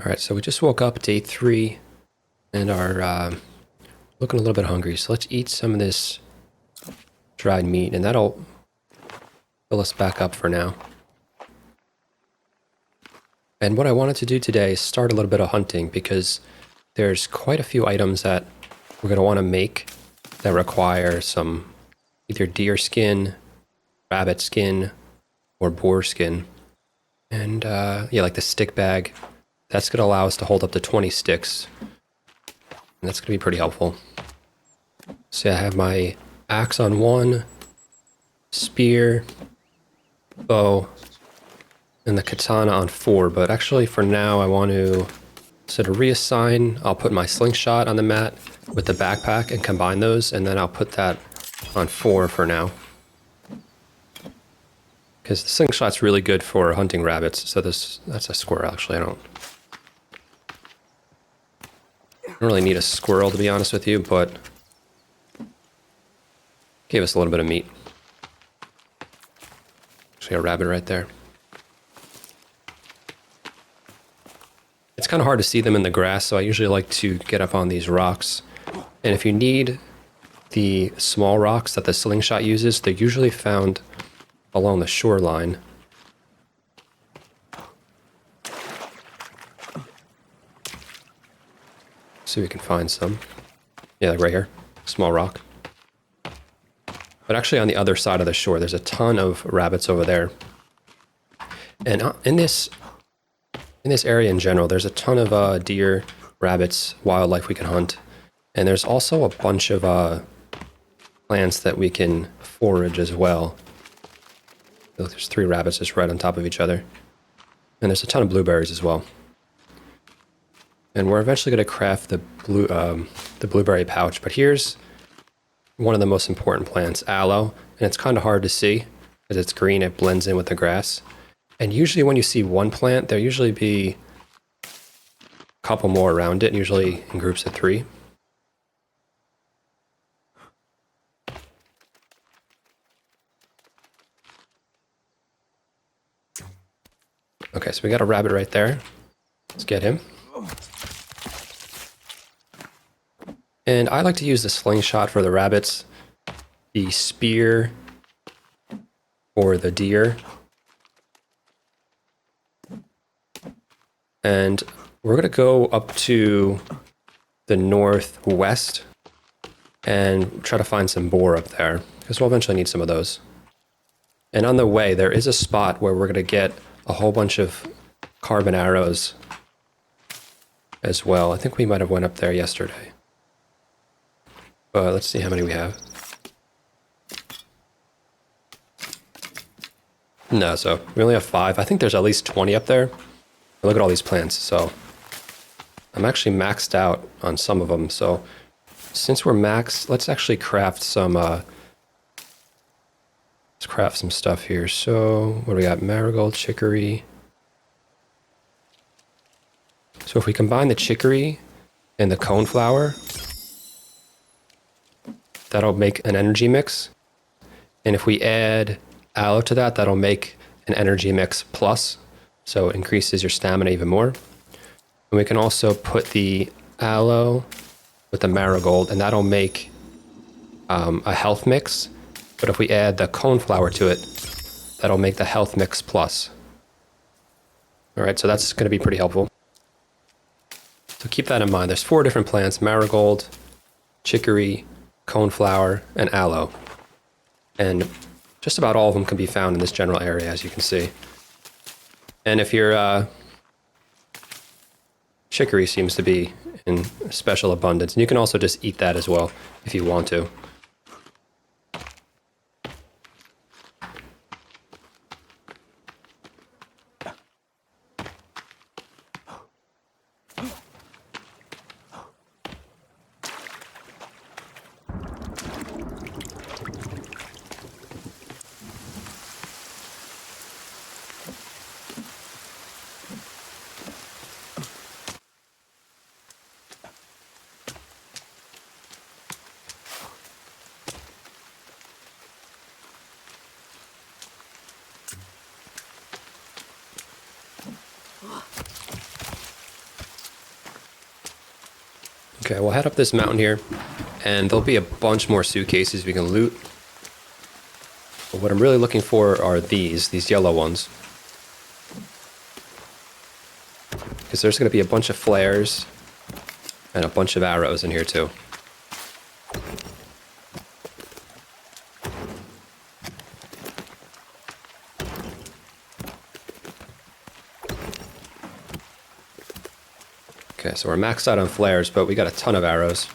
All right, so we just woke up day 3 and are looking a little bit hungry. So let's eat some of this dried meat, and that'll fill us back up for now. And what I wanted to do today is start a little bit of hunting, because there's quite a few items that we're going to want to make that require some either deer skin, rabbit skin, or boar skin. And yeah, like the stick bag, that's going to allow us to hold up to 20 sticks. And that's going to be pretty helpful. So I have my axe on 1, spear, bow, and the katana on 4. But actually for now I want to, so to reassign, I'll put my slingshot on the mat with the backpack and combine those, and then I'll put that on 4 for now. Because the slingshot's really good for hunting rabbits. So that's a squirrel actually. I don't really need a squirrel, to be honest with you, but gave us a little bit of meat. Actually a rabbit right there. It's kind of hard to see them in the grass, so I usually like to get up on these rocks. And if you need the small rocks that the slingshot uses, they're usually found along the shoreline. See if we can find some. Yeah, like right here. Small rock. But actually on the other side of the shore, there's a ton of rabbits over there. And in this area in general, there's a ton of deer, rabbits, wildlife we can hunt. And there's also a bunch of plants that we can forage as well. Look, there's 3 rabbits just right on top of each other. And there's a ton of blueberries as well. And we're eventually going to craft the blueberry pouch. But here's one of the most important plants, aloe. And it's kind of hard to see because it's green, it blends in with the grass. And usually when you see one plant, there'll usually be a couple more around it, usually in groups of 3. Okay, so we got a rabbit right there. Let's get him. And I like to use the slingshot for the rabbits, the spear for the deer. And we're going to go up to the northwest and try to find some boar up there, because we'll eventually need some of those. And on the way, there is a spot where we're going to get a whole bunch of carbon arrows as well. I think we might have went up there yesterday. Let's see how many we have. No, so we only have 5. I think there's at least 20 up there. Look at all these plants. So I'm actually maxed out on some of them. So since we're maxed, let's actually craft some. Let's craft some stuff here. So what do we got? Marigold, chicory. So if we combine the chicory and the coneflower, that'll make an energy mix. And if we add aloe to that, that'll make an energy mix plus. So it increases your stamina even more. And we can also put the aloe with the marigold, and that'll make a health mix. But if we add the coneflower to it, that'll make the health mix plus. All right, so that's going to be pretty helpful. So keep that in mind. There's 4 different plants: marigold, chicory, coneflower, and aloe. And just about all of them can be found in this general area, as you can see. And if your chicory seems to be in special abundance, and you can also just eat that as well if you want to. Okay, we'll head up this mountain here, and there'll be a bunch more suitcases we can loot. But what I'm really looking for are these yellow ones. Because there's going to be a bunch of flares and a bunch of arrows in here too. Okay, so we're maxed out on flares, but we got a ton of arrows.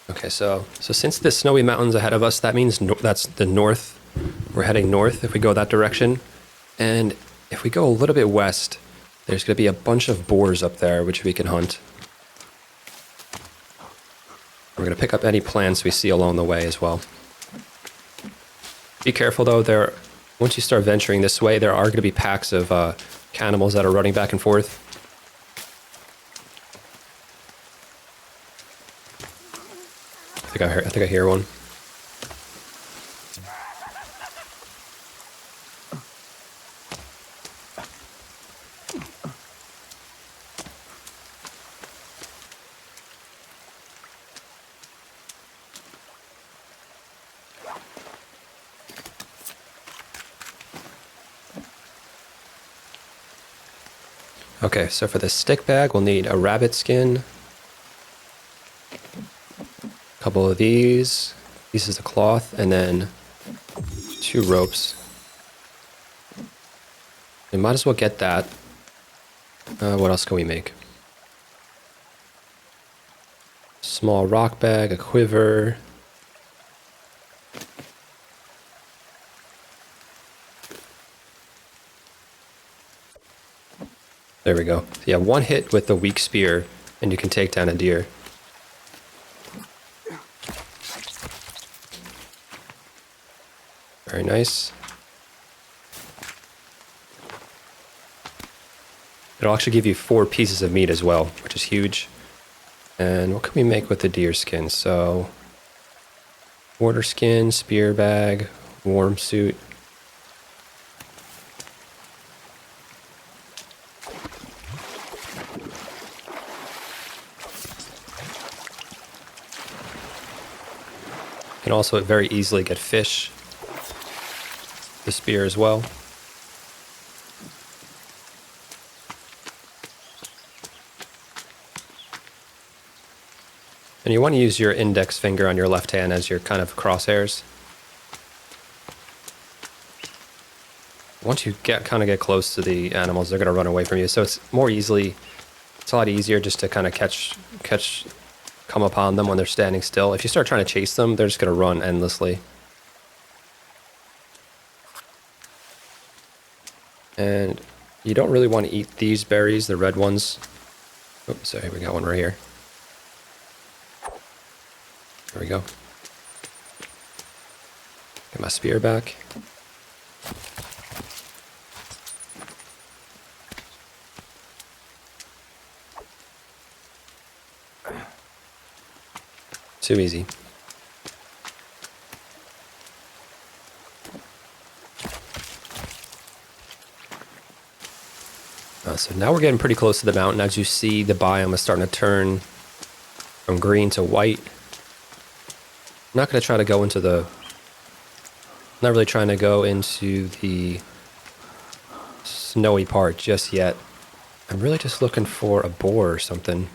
Okay, so since the snowy mountain's ahead of us, that means that's the north. We're heading north if we go that direction. And if we go a little bit west, there's going to be a bunch of boars up there, which we can hunt. We're going to pick up any plants we see along the way as well. Be careful, though. Once you start venturing this way, there are going to be packs of cannibals that are running back and forth. I think I hear one. Okay, so for the stick bag, we'll need a rabbit skin, a couple of these, pieces of cloth, and then 2 ropes. We might as well get that. What else can we make? Small rock bag, a quiver. There we go. Yeah, 1 hit with the weak spear, and you can take down a deer. Very nice. It'll actually give you 4 pieces of meat as well, which is huge. And what can we make with the deer skin? So, water skin, spear bag, warm suit. You can also very easily get fish. The spear as well. And you want to use your index finger on your left hand as your kind of crosshairs. Once you kind of get close to the animals, they're going to run away from you. So it's a lot easier just to kind of come upon them when they're standing still. If you start trying to chase them, they're just going to run endlessly. And you don't really want to eat these berries, the red ones. Oops, sorry, we got one right here. There we go. Get my spear back. Too easy. So now we're getting pretty close to the mountain. As you see, the biome is starting to turn from green to white. I'm not going to try to go into not really trying to go into the snowy part just yet. I'm really just looking for a boar or something.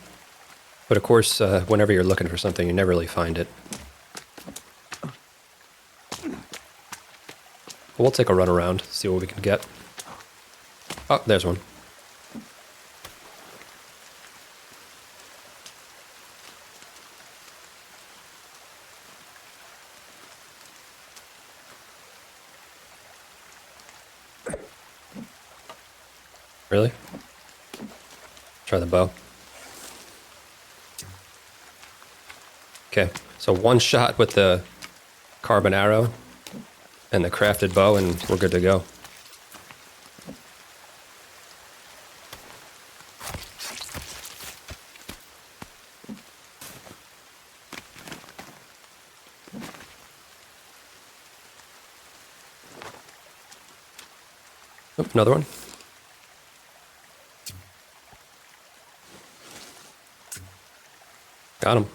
But of course, whenever you're looking for something, you never really find it. We'll take a run around, see what we can get. Oh, there's one. Really? Try the bow. Okay, so 1 shot with the carbon arrow and the crafted bow, and we're good to go. Oh, another one. Got him.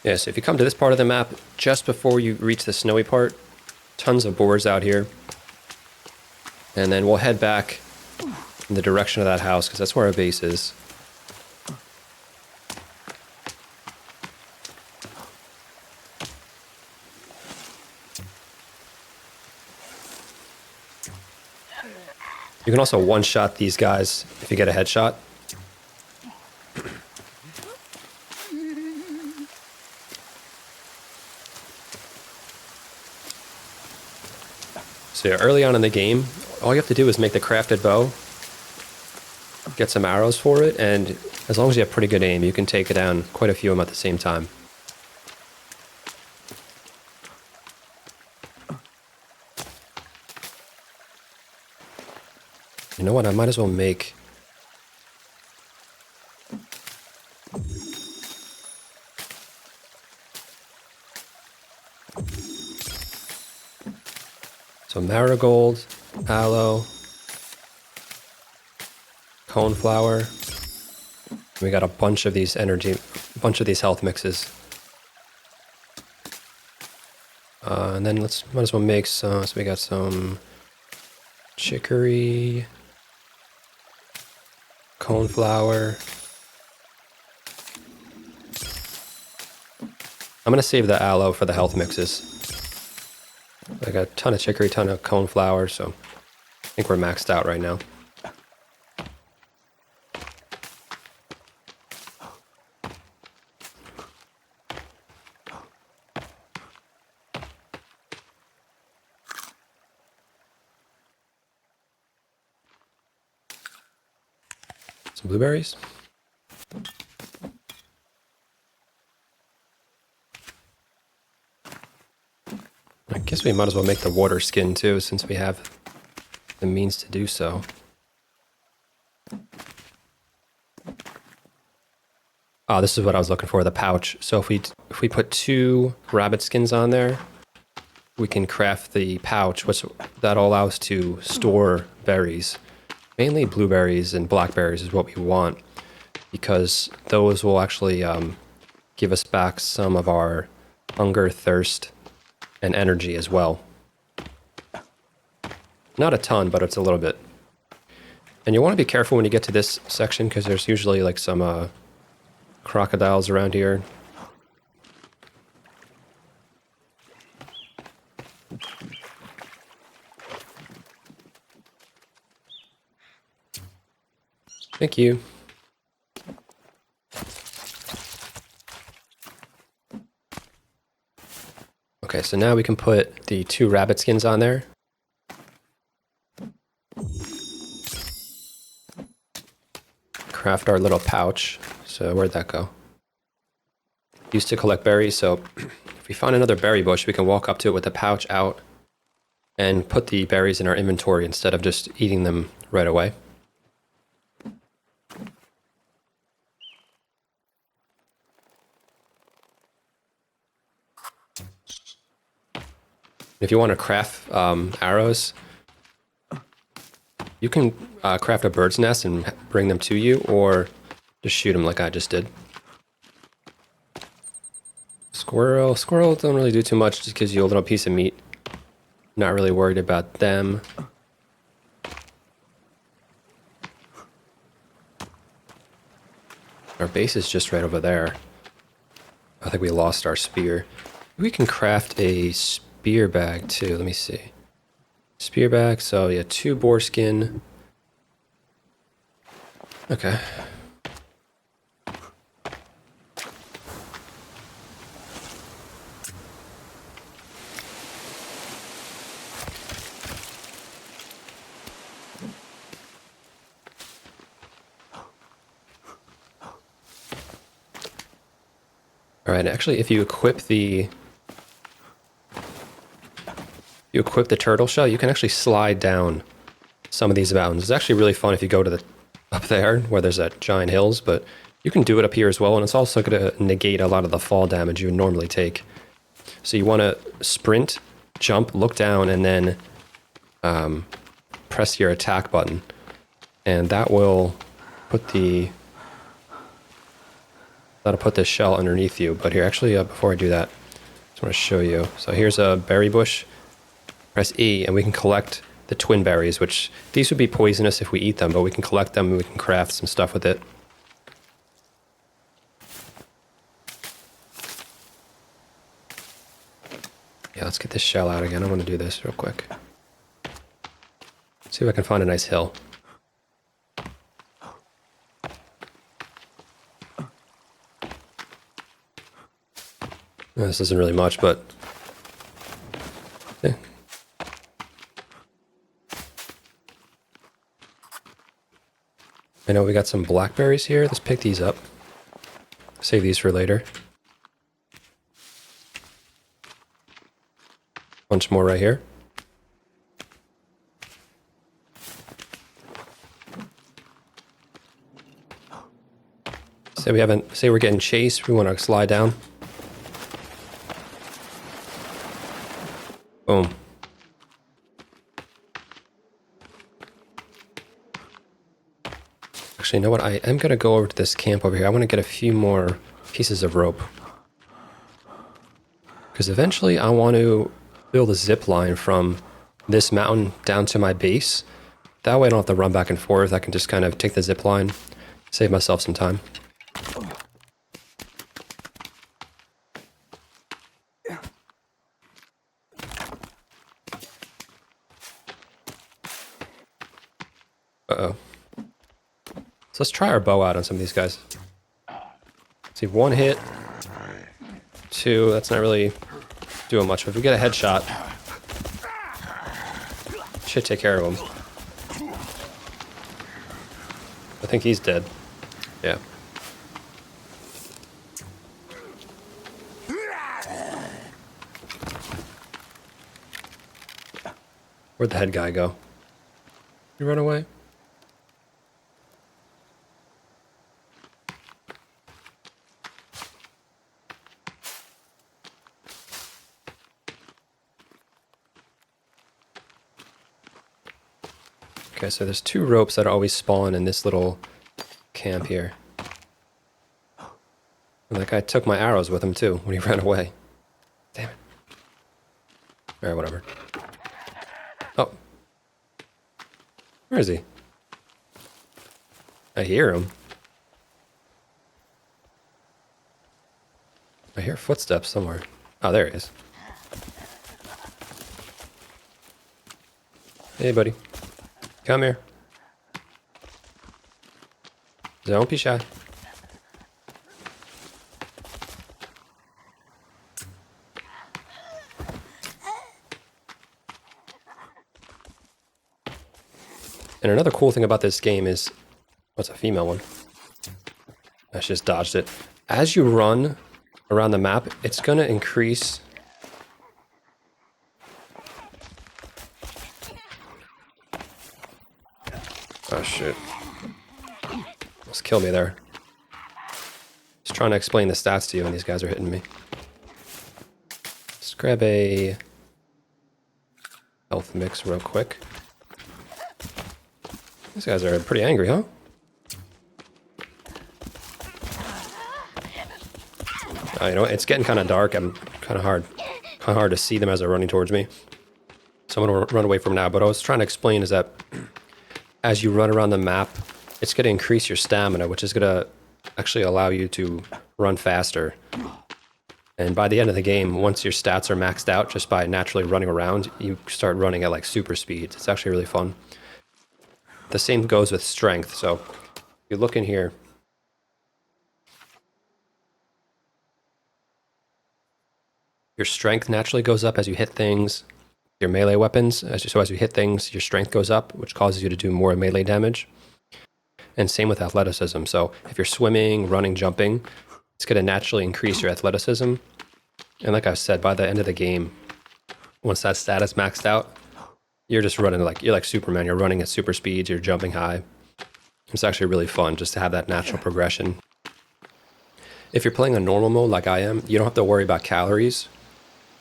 Yeah, so if you come to this part of the map, just before you reach the snowy part, tons of boars out here. And then we'll head back in the direction of that house, because that's where our base is. You can also one-shot these guys if you get a headshot. So yeah, early on in the game, all you have to do is make the crafted bow, get some arrows for it, and as long as you have pretty good aim, you can take it down quite a few of them at the same time. You know what, I might as well make... So marigold, aloe, coneflower. We got a bunch of these health mixes. And then might as well make some, so we got some chicory, coneflower. I'm gonna save the aloe for the health mixes. I got a ton of chicory, ton of coneflower, so I think we're maxed out right now. Some blueberries. I guess we might as well make the water skin too, since we have the means to do so. Oh, this is what I was looking for, the pouch. So if we put 2 rabbit skins on there, we can craft the pouch, which that'll allow us to store berries. Mainly blueberries and blackberries is what we want, because those will actually give us back some of our hunger, thirst, and energy as well. Not a ton, but it's a little bit. And you want to be careful when you get to this section, because there's usually like some crocodiles around here. Thank you. Okay, so now we can put the 2 rabbit skins on there. Craft our little pouch. So where'd that go? Used to collect berries, so if we find another berry bush, we can walk up to it with the pouch out and put the berries in our inventory instead of just eating them right away. If you want to craft arrows, you can craft a bird's nest and bring them to you, or just shoot them like I just did. Squirrel don't really do too much, just gives you a little piece of meat. Not really worried about them. Our base is just right over there. I think we lost our spear. We can craft a spear bag too. Let me see. Spear bag. So yeah, 2 boar skin. Okay. All right, actually, if you equip the turtle shell, you can actually slide down some of these mountains. It's actually really fun if you go to the up there where there's that giant hills, but You can do it up here as well, and it's also going to negate a lot of the fall damage you would normally take. So you want to sprint, jump, look down, and then press your attack button. And that will put the... That'll put this shell underneath you. But here, actually, before I do that, I just want to show you. So here's a berry bush. Press E, and we can collect the twin berries, which these would be poisonous if we eat them, but we can collect them and we can craft some stuff with it. Yeah, let's get this shell out again. I want to do this real quick. See if I can find a nice hill. This isn't really much, but... Yeah. I know we got some blackberries here. Let's pick these up. Save these for later. Bunch more right here. Say we're getting chased. We want to slide down. Boom. Actually, you know what? I am going to go over to this camp over here. I want to get a few more pieces of rope. Because eventually I want to build a zip line from this mountain down to my base. That way I don't have to run back and forth. I can just kind of take the zip line, save myself some time. Uh-oh. So let's try our bow out on some of these guys. See, 1 hit. 2, that's not really doing much. But if we get a headshot, should take care of him. I think he's dead. Yeah. Where'd the head guy go? Did he run away? Okay, so there's 2 ropes that always spawn in this little camp here. And that guy took my arrows with him too when he ran away. Damn it. Alright, whatever. Oh. Where is he? I hear him. I hear footsteps somewhere. Oh, there he is. Hey, buddy. Come here. Don't be shy. And another cool thing about this game is... What's a female one? I just dodged it. As you run around the map, it's going to increase... Oh, shit. Almost killed me there. Just trying to explain the stats to you when these guys are hitting me. Let's grab a health mix real quick. These guys are pretty angry, huh? You know what? It's getting kind of dark. I'm kind of hard to see them as they're running towards me. So I'm going to run away from now. But what I was trying to explain is that as you run around the map, it's going to increase your stamina, which is going to actually allow you to run faster. And by the end of the game, once your stats are maxed out, just by naturally running around, you start running at like super speeds. It's actually really fun. The same goes with strength. So if you look in here, your strength naturally goes up as you hit things. Your melee weapons, so as you hit things, your strength goes up, which causes you to do more melee damage. And same with athleticism. So if you're swimming, running, jumping, it's going to naturally increase your athleticism. And like I said, by the end of the game, once that stat is maxed out, you're just running you're like Superman. You're running at super speeds, you're jumping high. It's actually really fun just to have that natural progression. If you're playing on normal mode like I am, you don't have to worry about calories.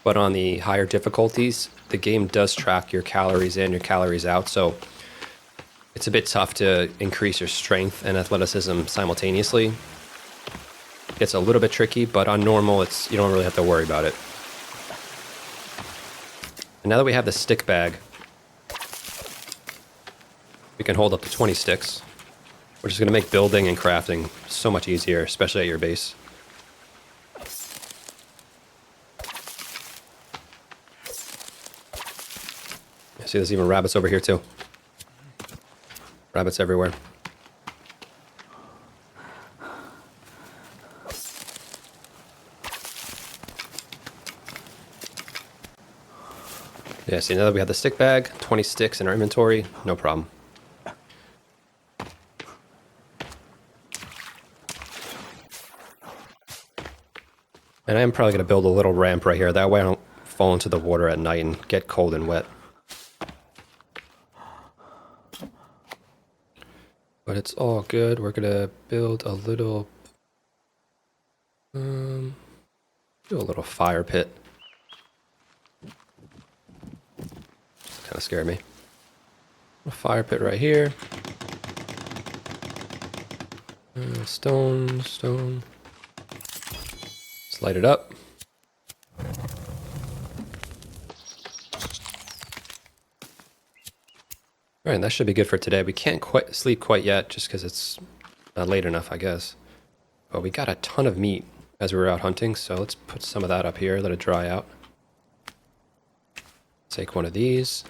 But on the higher difficulties, the game does track your calories in, your calories out. So it's a bit tough to increase your strength and athleticism simultaneously. It's a little bit tricky, but on normal, you don't really have to worry about it. And now that we have the stick bag, we can hold up to 20 sticks, which is going to make building and crafting so much easier, especially at your base. See, there's even rabbits over here too. Rabbits everywhere. Yeah, see, now that we have the stick bag, 20 sticks in our inventory, no problem. And I am probably going to build a little ramp right here. That way I don't fall into the water at night and get cold and wet. But it's all good. We're going to build a little... do a little fire pit. Kind of scared me. A fire pit right here. Stone. Let's light it up. All right, that should be good for today. We can't quite sleep quite yet just because it's not late enough, I guess. But we got a ton of meat as we were out hunting, so let's put some of that up here, let it dry out. Take one of these.